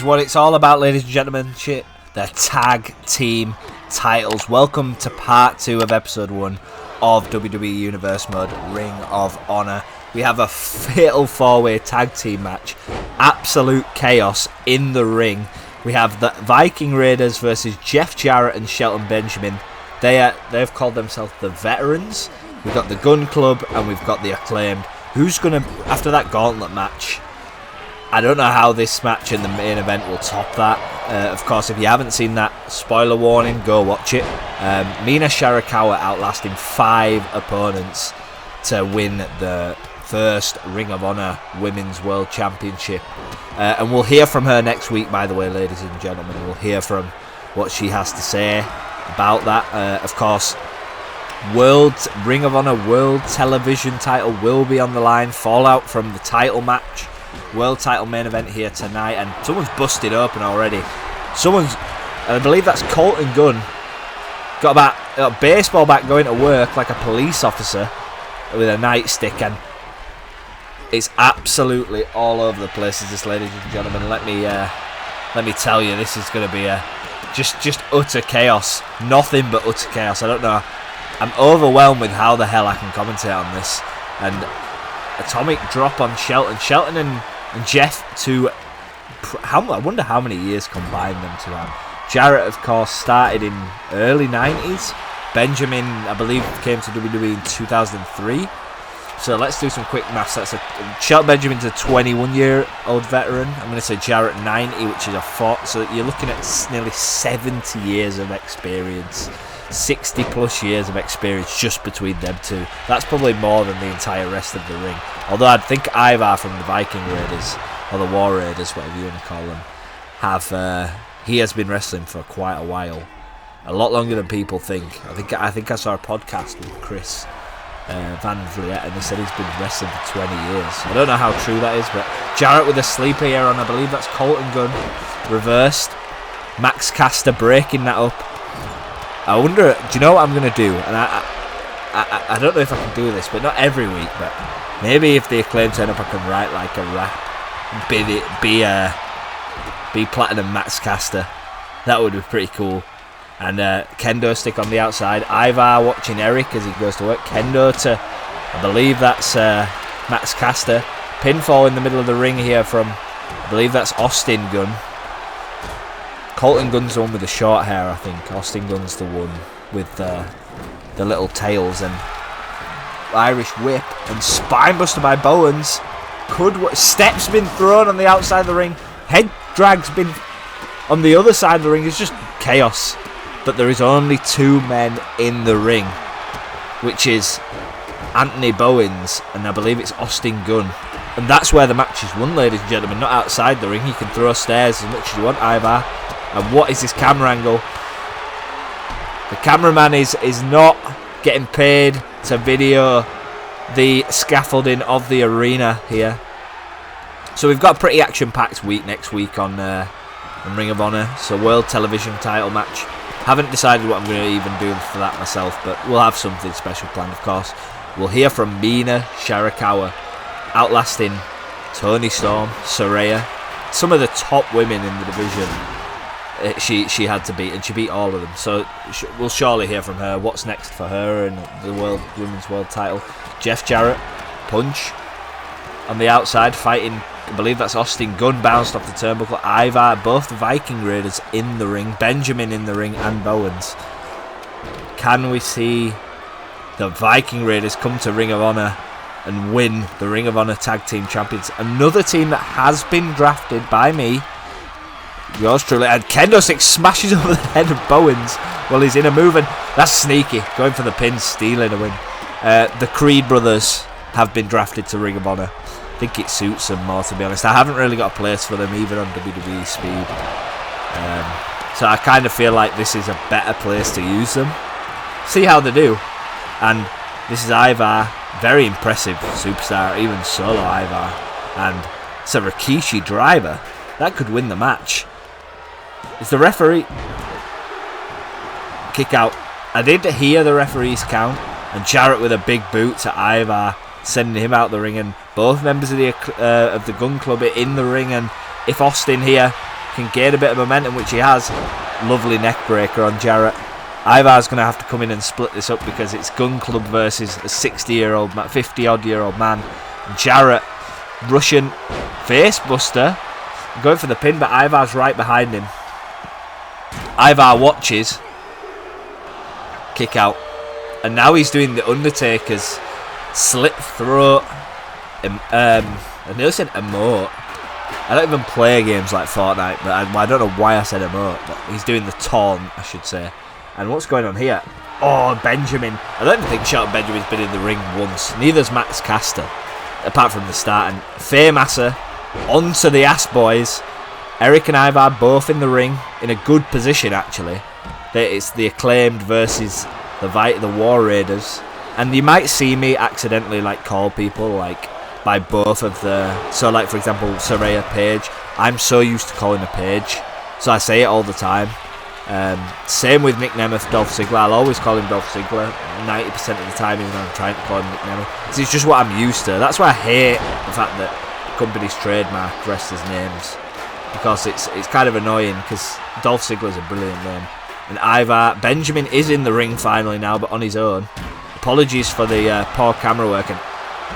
What it's all about, ladies and gentlemen, the tag team titles. Welcome to part 2 of episode 1 of WWE Universe Mode Ring of Honor. We have a fatal 4-way tag team match. Absolute chaos in the ring. We have the Viking Raiders versus Jeff Jarrett and Shelton Benjamin. They've called themselves the Veterans. We've got the Gun Club and we've got the Acclaimed. Who's going to, after that gauntlet match, I don't know how this match in the main event will top that. Of course, if you haven't seen that, spoiler warning, go watch it. Mina Shirakawa outlasting 5 opponents to win the first Ring of Honor Women's World Championship. And we'll hear from her next week, by the way, ladies and gentlemen. We'll hear from what she has to say about that. Of course, Ring of Honor World Television title will be on the line. Fallout from the title match. World title main event here tonight, and someone's busted open already. I believe that's Colton Gunn, got a baseball bat going to work like a police officer with a nightstick, and it's absolutely all over the place, this, ladies and gentlemen. Let me tell you, this is going to be just utter chaos. Nothing but utter chaos. I don't know. I'm overwhelmed with how the hell I can commentate on this. And atomic drop on Shelton. Shelton and Jeff, I wonder how many years combined them to have. Jarrett, of course, started in early 90s. Benjamin, I believe, came to WWE in 2003. So let's do some quick maths. Shelton Benjamin's a 21-year-old veteran. I'm going to say Jarrett 90, which is a 4. So you're looking at nearly 70 years of experience. 60 plus years of experience just between them two. That's probably more than the entire rest of the ring. Although I think Ivar from the Viking Raiders, or the War Raiders, whatever you want to call them, he has been wrestling for quite a while. A lot longer than people think. I think I saw a podcast with Chris Van Vliet, and he said he's been wrestling for 20 years. I don't know how true that is, but Jarrett with a sleeper here on, I believe that's Colton Gunn, reversed. Max Caster breaking that up. I wonder, do you know what I'm going to do? And I don't know if I can do this, but not every week, but maybe if the Acclaim turn up, I can write like a rap. Be Platinum Max Caster. That would be pretty cool. And Kendo stick on the outside. Ivar watching Eric as he goes to work. Kendo to, I believe that's Max Caster. Pinfall in the middle of the ring here from, I believe that's Austin Gunn. Colton Gunn's the one with the short hair, I think. Austin Gunn's the one with the little tails, and Irish whip and spinebuster by Bowens. Steps been thrown on the outside of the ring. Head drag's been on the other side of the ring. It's just chaos. But there is only 2 men in the ring, which is Anthony Bowens and I believe it's Austin Gunn. And that's where the match is won, ladies and gentlemen. Not outside the ring. You can throw stairs as much as you want, Ivar. And what is this camera angle? The cameraman is not getting paid to video the scaffolding of the arena here. So we've got a pretty action-packed week next week on Ring of Honor. So World Television title match. Haven't decided what I'm going to even do for that myself, but we'll have something special planned, of course. We'll hear from Mina Shirakawa, outlasting Toni Storm, Saraya, some of the top women in the division. She had to beat, and she beat all of them. So we'll surely hear from her. What's next for her and the Women's World title? Jeff Jarrett, punch on the outside, fighting. I believe that's Austin Gunn, bounced off the turnbuckle. Ivar, both the Viking Raiders in the ring. Benjamin in the ring, and Bowens. Can we see the Viking Raiders come to Ring of Honor and win the Ring of Honor Tag Team Champions? Another team that has been drafted by me. Yours truly, and Kendo Stick smashes over the head of Bowens while he's in a move, and that's sneaky, going for the pin, stealing a win. The Creed brothers have been drafted to Ring of Honor. I think it suits them more, to be honest. I haven't really got a place for them even on WWE Speed, so I kind of feel like this is a better place to use them. See how they do. And this is Ivar, very impressive superstar, even solo Ivar, and it's a Rikishi driver that could win the match. Is the referee kick out? I did hear the referee's count, and Jarrett with a big boot to Ivar, sending him out the ring, and both members of the Gun Club are in the ring. And if Austin here can gain a bit of momentum, which he has. Lovely neck breaker on Jarrett. Ivar's going to have to come in and split this up because it's Gun Club versus a 60-year-old, 50-odd-year-old man. Jarrett, Russian face buster, going for the pin, but Ivar's right behind him. Ivar watches, kick out, and now he's doing the Undertaker's slit throat. I nearly said emote. I don't even play games like Fortnite, but I don't know why I said emote. But he's doing the taunt, I should say. And what's going on here? Oh, Benjamin. I don't even think Shelton Benjamin's been in the ring once. Neither's Max Caster, apart from the start. And Fairmasser onto the Ass Boys. Eric and Ivar both in the ring, in a good position actually. It's the Acclaimed versus the War Raiders. And you might see me accidentally like call people like by both of the... So like for example, Saraya Page. I'm so used to calling her Page, so I say it all the time. Same with Nick Nemeth, Dolph Ziggler. I'll always call him Dolph Ziggler 90% of the time, even though I'm trying to call him Nick Nemeth. It's just what I'm used to. That's why I hate the fact that companies trademark wrestlers' names, because it's kind of annoying, because Dolph Ziggler's a brilliant name. And Ivar, Benjamin is in the ring finally now, but on his own. Apologies for the poor camera work, and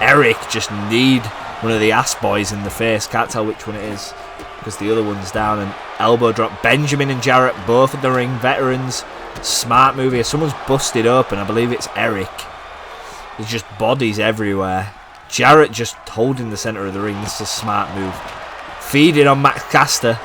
Eric just kneed one of the Ass Boys in the face. Can't tell which one it is, because the other one's down. And elbow drop. Benjamin and Jarrett both in the ring, veterans. Smart move here. Someone's busted open. I believe it's Eric. There's just bodies everywhere. Jarrett just holding the centre of the ring. This is a smart move. Feeding on Max Caster.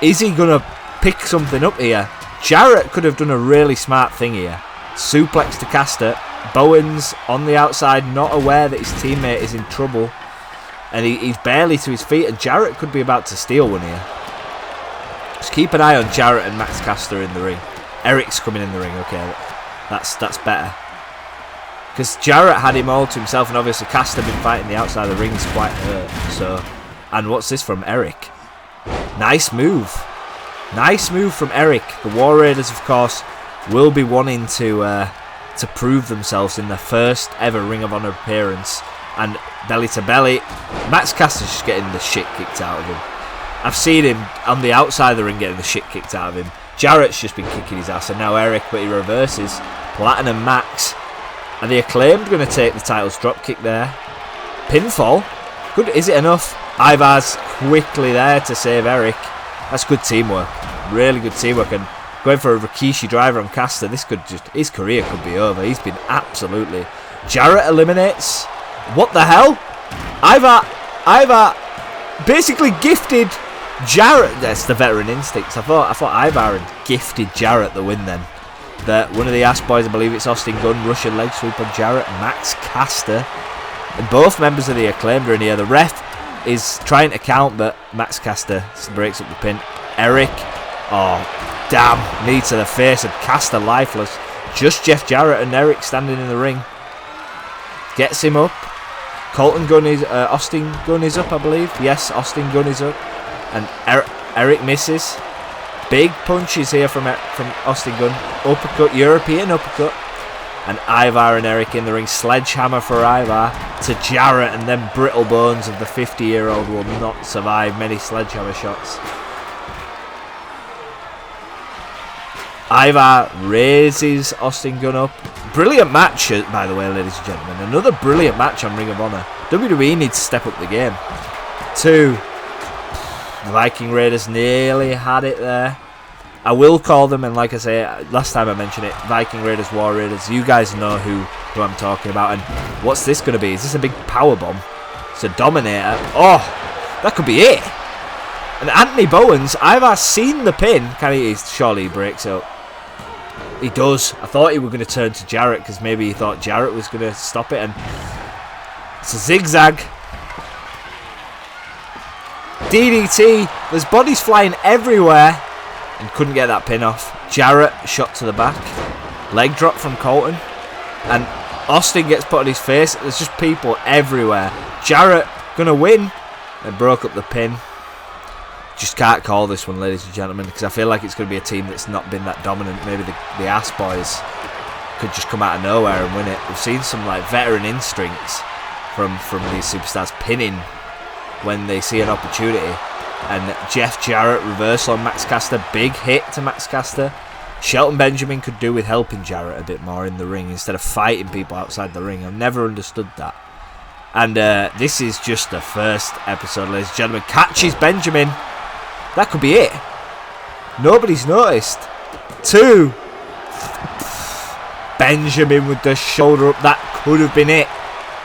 Is he going to pick something up here? Jarrett could have done a really smart thing here. Suplex to Caster. Bowens on the outside, not aware that his teammate is in trouble. And he's barely to his feet, and Jarrett could be about to steal one here. Just keep an eye on Jarrett and Max Caster in the ring. Eric's coming in the ring, okay. That's better. Because Jarrett had him all to himself, and obviously Caster been fighting the outside of the ring, is quite hurt. So, and what's this from Eric? Nice move. Nice move from Eric. The War Raiders, of course, will be wanting to prove themselves in their first ever Ring of Honor appearance. And belly to belly, Max Caster's just getting the shit kicked out of him. I've seen him on the outside of the ring getting the shit kicked out of him. Jarrett's just been kicking his ass, and now Eric, but he reverses. Platinum Max. Are the Acclaimed going to take the titles? Drop kick there. Pinfall. Good. Is it enough? Ivar's quickly there to save Eric. That's good teamwork. Really good teamwork. And going for a Rikishi driver on Caster, this could just... his career could be over. He's been absolutely... Jarrett eliminates... What the hell? Ivar basically gifted Jarrett. That's the veteran instincts. I thought Ivar had gifted Jarrett the win then. One of the Ass Boys, I believe it's Austin Gunn, Russian leg sweep on Jarrett. Max Caster. And both members of the Acclaimed are in here. The ref is trying to count, but Max Caster breaks up the pin. Eric. Oh, damn. Knee to the face, and Caster lifeless. Just Jeff Jarrett and Eric standing in the ring. Gets him up. Austin Gunn is up, I believe. Yes, Austin Gunn is up. And Eric misses. Big punches here from Austin Gunn. Uppercut, European uppercut. And Ivar and Eric in the ring. Sledgehammer for Ivar to Jarrett, and then brittle bones of the 50-year-old will not survive many sledgehammer shots. Ivar raises Austin Gunn up. Brilliant match, by the way, ladies and gentlemen. Another brilliant match on Ring of Honor. WWE needs to step up the game. 2. The Viking Raiders nearly had it there. I will call them, and like I say, last time I mentioned it, Viking Raiders, War Raiders. You guys know who I'm talking about. And what's this going to be? Is this a big power bomb? It's a Dominator. Oh, that could be it. And Anthony Bowens, I've seen the pin. Surely he breaks up. He does. I thought he was going to turn to Jarrett, because maybe he thought Jarrett was going to stop it. And it's a zigzag. DDT. There's bodies flying everywhere. And couldn't get that pin off. Jarrett shot to the back. Leg drop from Colton. And Austin gets put on his face. There's just people everywhere. Jarrett going to win. They broke up the pin. Just can't call this one, ladies and gentlemen, because I feel like it's going to be a team that's not been that dominant. Maybe the Ass Boys could just come out of nowhere and win it. We've seen some like veteran instincts from these superstars pinning when they see an opportunity. And Jeff Jarrett reversal on Max Caster. Big hit to Max Caster. Shelton Benjamin could do with helping Jarrett a bit more in the ring instead of fighting people outside the ring. I've never understood that. And this is just the first episode, ladies and gentlemen. Catches Benjamin. That could be it. Nobody's noticed. 2. Benjamin with the shoulder up. That could have been it.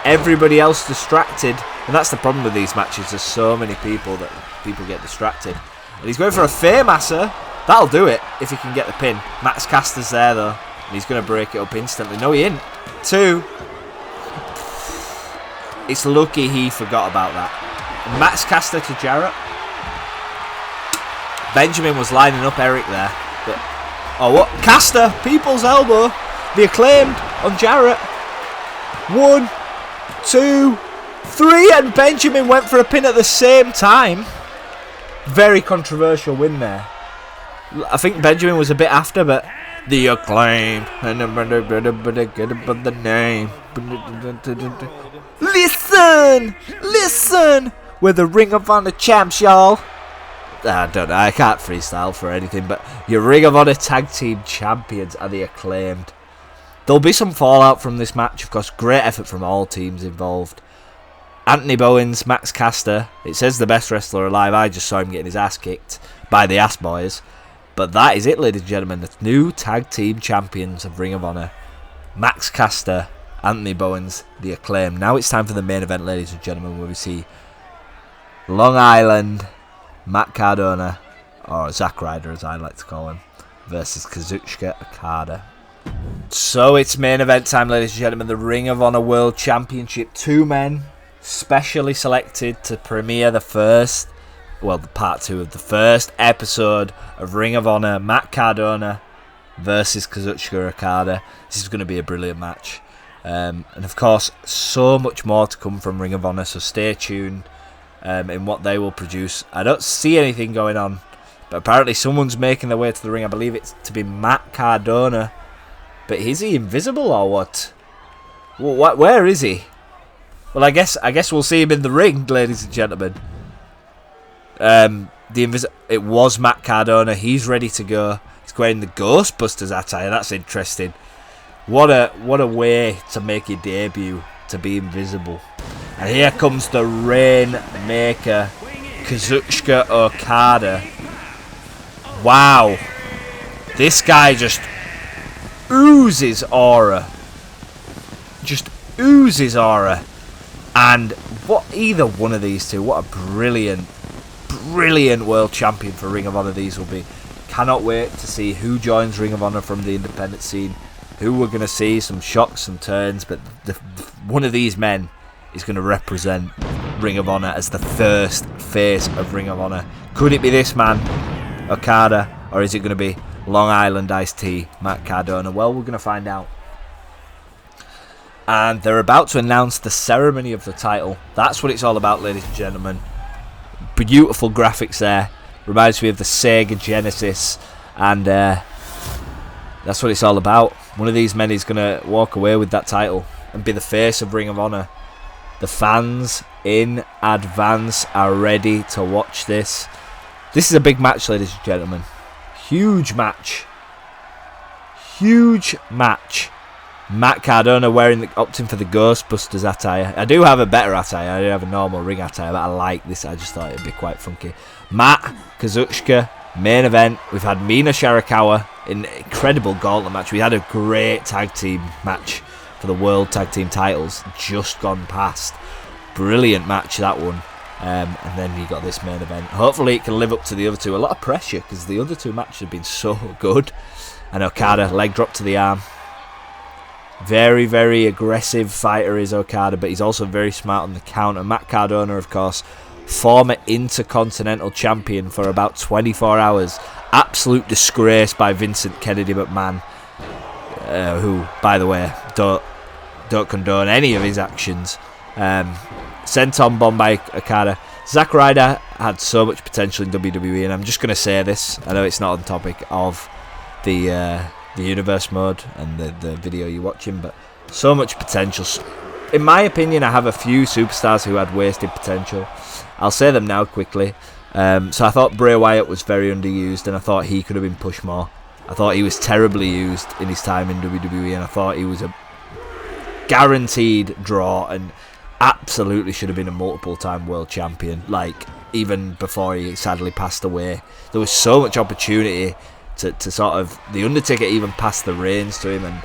Everybody else distracted. And that's the problem with these matches. There's so many people that people get distracted. And he's going for a Fairmaster. That'll do it if he can get the pin. Max Caster's there though. And he's going to break it up instantly. No, he ain't. 2. It's lucky he forgot about that. And Max Caster to Jarrett. Benjamin was lining up Eric there. But, oh, what? Caster, people's elbow. The Acclaimed on Jarrett. 1, 2, 3. And Benjamin went for a pin at the same time. Very controversial win there. I think Benjamin was a bit after, but the Acclaimed. The name. Listen. We're the Ring of Honor champs, y'all. I don't know. I can't freestyle for anything, but your Ring of Honor tag team champions are the Acclaimed. There'll be some fallout from this match, of course. Great effort from all teams involved. Anthony Bowens, Max Caster. It says the best wrestler alive. I just saw him getting his ass kicked by the Ass Boys. But that is it, ladies and gentlemen. The new tag team champions of Ring of Honor. Max Caster, Anthony Bowens, the Acclaim. Now it's time for the main event, ladies and gentlemen, where we see Long Island, Matt Cardona, or Zack Ryder as I like to call him, versus Kazuchika Okada. So it's main event time, ladies and gentlemen. The Ring of Honor World Championship. 2 men specially selected to premiere the part 2 of the first episode of Ring of Honor. Matt Cardona versus Kazuchika Okada. This is going to be a brilliant match. And of course, so much more to come from Ring of Honor, so stay tuned in what they will produce. I don't see anything going on, but apparently someone's making their way to the ring. I believe it's to be Matt Cardona. But is he invisible or what? Where is he? Well, I guess we'll see him in the ring, ladies and gentlemen. It was Matt Cardona. He's ready to go. He's wearing the Ghostbusters attire. That's interesting. What a way to make your debut, to be invisible. And here comes the Rainmaker, Kazuchika Okada. Wow. This guy just oozes aura. Just oozes aura. And either one of these two, what a brilliant world champion for Ring of Honor these will be. Cannot wait to see who joins Ring of Honor from the independent scene. Who we're going to see, some shocks and turns, but one of these men is going to represent Ring of Honor as the first face of Ring of Honor. Could it be this man, Okada, or is it going to be Long Island Iced Tea, Matt Cardona? Well, we're going to find out. And they're about to announce the ceremony of the title. That's what it's all about, ladies and gentlemen. Beautiful graphics there. Reminds me of the Sega Genesis. And that's what it's all about. One of these men is going to walk away with that title and be the face of Ring of Honor. The fans in advance are ready to watch this. This is a big match, ladies and gentlemen. Huge match. Huge match. Matt Cardona opting for the Ghostbusters attire. I do have a better attire. I do have a normal ring attire, but I like this. I just thought it'd be quite funky. Matt, Kazuchika, main event. We've had Mina Shirakawa in an incredible gauntlet match. We had a great tag team match for the World Tag Team titles just gone past. Brilliant match, that one. And then you got this main event. Hopefully it can live up to the other two. A lot of pressure because the other two matches have been so good. And Okada, leg drop to the arm. Very, very aggressive fighter is Okada, but he's also very smart on the counter. Matt Cardona, of course, former Intercontinental Champion for about 24 hours. Absolute disgrace by Vincent Kennedy McMahon, who, by the way, don't condone any of his actions. Senton bomb by Okada. Zack Ryder had so much potential in WWE, and I'm just going to say this. I know it's not on topic of the universe mode and the video you're watching, but so much potential. In my opinion, I have a few superstars who had wasted potential. I'll say them now quickly. So I thought Bray Wyatt was very underused, and I thought he could have been pushed more. I thought he was terribly used in his time in WWE, and I thought he was a guaranteed draw and absolutely should have been a multiple-time world champion. Like, even before he sadly passed away, there was so much opportunity to sort of... The Undertaker even passed the reins to him, and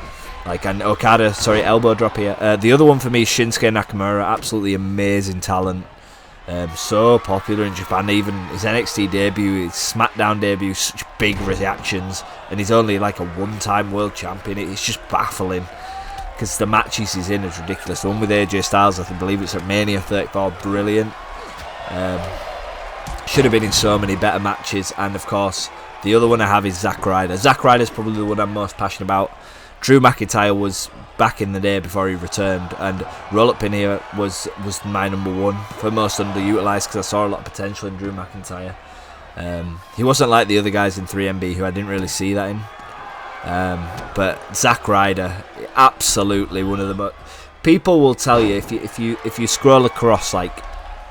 Okada, elbow drop here. The other one for me is Shinsuke Nakamura, absolutely amazing talent. So popular in Japan, even his NXT debut, his SmackDown debut, such big reactions, and he's only like a one-time world champion. It's just baffling, because the matches he's in is ridiculous. The one with AJ Styles, I believe it's at Mania 34, brilliant. Should have been in so many better matches. And of course, the other one I have is Zack Ryder. Zack Ryder's probably the one I'm most passionate about. Drew McIntyre was back in the day before he returned, and roll-up pin here was my number one for most underutilised, because I saw a lot of potential in Drew McIntyre. He wasn't like the other guys in 3MB who I didn't really see that in. But Zack Ryder, absolutely one of the people will tell you if you scroll across like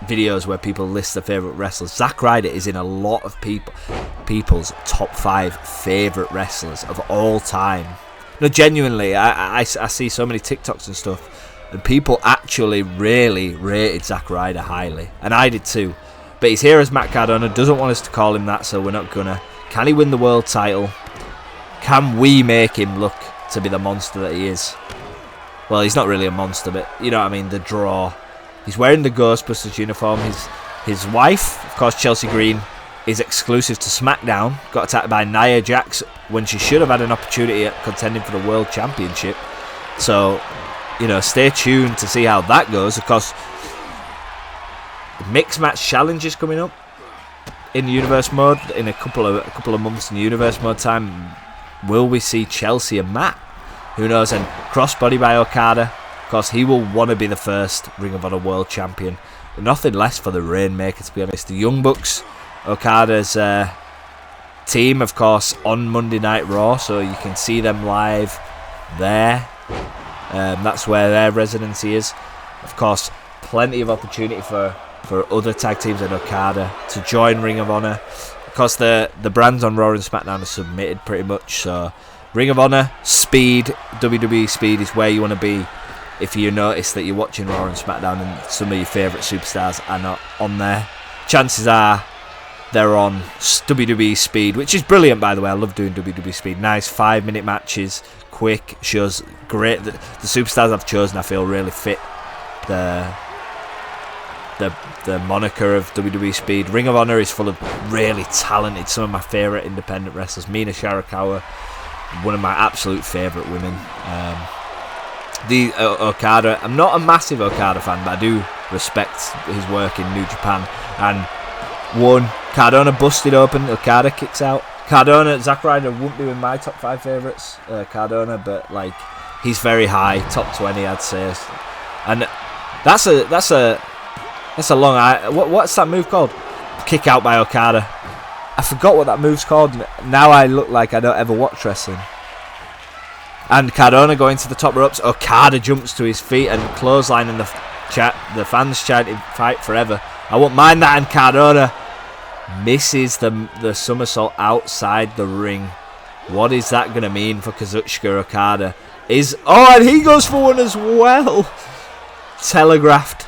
videos where people list their favourite wrestlers, Zack Ryder is in a lot of people's top 5 favourite wrestlers of all time. No, genuinely, I see so many TikToks and stuff, and people actually really rated Zack Ryder highly, and I did too. But he's here as Matt Cardona, doesn't want us to call him that, so we're not gonna. Can he win the world title? Can we make him look to be the monster that he is? Well, he's not really a monster, but you know what I mean, the draw. He's wearing the Ghostbusters uniform. His wife, of course, Chelsea Green, is exclusive to SmackDown. Got attacked by Nia Jax when she should have had an opportunity at contending for the World Championship. So, you know, stay tuned to see how that goes. Of course, mixed match challenges coming up in Universe Mode in a couple of months in Universe Mode time. Will we see Chelsea and Matt? Who knows? And crossbody by Okada. Of course, he will want to be the first Ring of Honor World Champion. Nothing less for the Rainmaker, to be honest. The Young Bucks, Okada's team, of course, on Monday Night Raw, so you can see them live there. That's where their residency is. Of course, plenty of opportunity for other tag teams and Okada to join Ring of Honor. Of course, the brands on Raw and SmackDown are submitted pretty much, so Ring of Honor, Speed, WWE Speed is where you want to be if you notice that you're watching Raw and SmackDown and some of your favourite superstars are not on there. Chances are they're on WWE Speed, which is brilliant, by the way. I love doing WWE Speed. Nice 5-minute matches, quick, shows great. The superstars I've chosen, I feel, really fit the moniker of WWE Speed. Ring of Honor is full of really talented, some of my favourite independent wrestlers. Mina Shirakawa, one of my absolute favourite women. The Okada, I'm not a massive Okada fan, but I do respect his work in New Japan. And one, Cardona busted open, Okada kicks out. Cardona, Zack Ryder wouldn't be in my top 5 favourites, Cardona, but like he's very high, top 20 I'd say. And that's a long. What's that move called? Kick out by Okada. I forgot what that move's called. Now I look like I don't ever watch wrestling. And Cardona going to the top ropes. Okada jumps to his feet and clotheslining the fans chanting "Fight Forever." I won't mind that. And Cardona misses the somersault outside the ring. What is that going to mean for Kazuchika Okada? And he goes for one as well. Telegraphed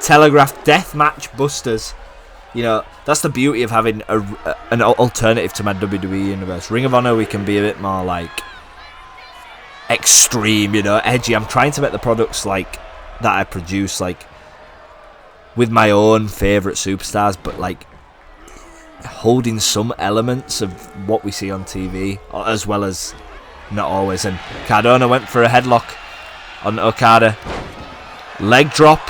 deathmatch busters. You know, that's the beauty of having an alternative to my WWE universe. Ring of Honor, we can be a bit more like extreme, you know, edgy. I'm trying to make the products like that I produce like with my own favourite superstars, but like holding some elements of what we see on TV, as well as not always. And Cardona went for a headlock on Okada. Leg drop.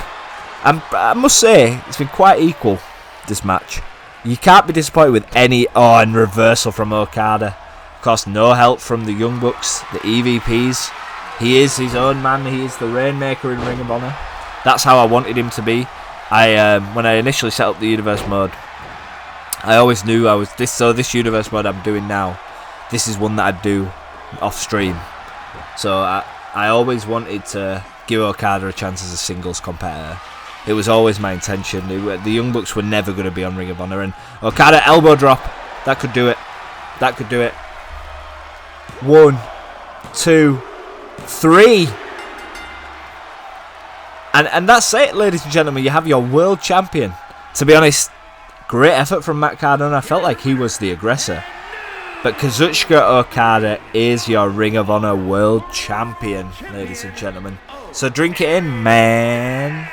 And I must say, it's been quite equal, this match. You can't be disappointed with any... and reversal from Okada. Of course, no help from the Young Bucks, the EVPs. He is his own man. He is the Rainmaker in Ring of Honor. That's how I wanted him to be. When I initially set up the Universe Mode, I always knew I was this. So this Universe Mode I'm doing now, this is one that I'd do off stream. So I always wanted to give Okada a chance as a singles competitor. It was always my intention. The Young Bucks were never going to be on Ring of Honor. And Okada elbow drop. That could do it. That could do it. 1, 2, 3. And that's it, ladies and gentlemen. You have your world champion. To be honest, great effort from Matt Cardona. I felt like he was the aggressor. But Kazuchika Okada is your Ring of Honor world champion, ladies and gentlemen. So drink it in, man.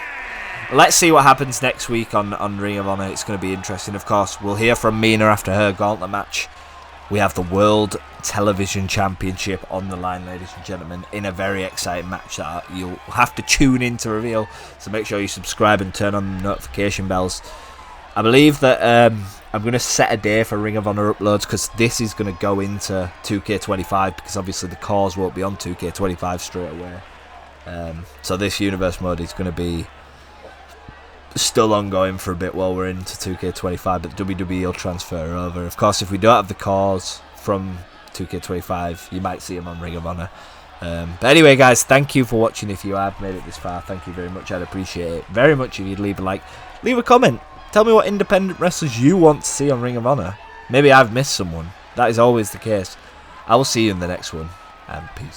Let's see what happens next week on Ring of Honor. It's going to be interesting. Of course, we'll hear from Mina after her gauntlet match. We have the World Television Championship on the line, ladies and gentlemen, in a very exciting match that you'll have to tune in to reveal. So make sure you subscribe and turn on the notification bells. I believe that I'm going to set a day for Ring of Honor uploads because this is going to go into 2K25 because obviously the cores won't be on 2K25 straight away. So this universe mode is going to be still ongoing for a bit while we're into 2K25, but WWE will transfer over. Of course, if we don't have the cores from 2K25, you might see them on Ring of Honor. But anyway, guys, thank you for watching. If you have made it this far, thank you very much. I'd appreciate it very much if you'd leave a like, leave a comment. Tell me what independent wrestlers you want to see on Ring of Honor. Maybe I've missed someone. That is always the case. I will see you in the next one, and peace.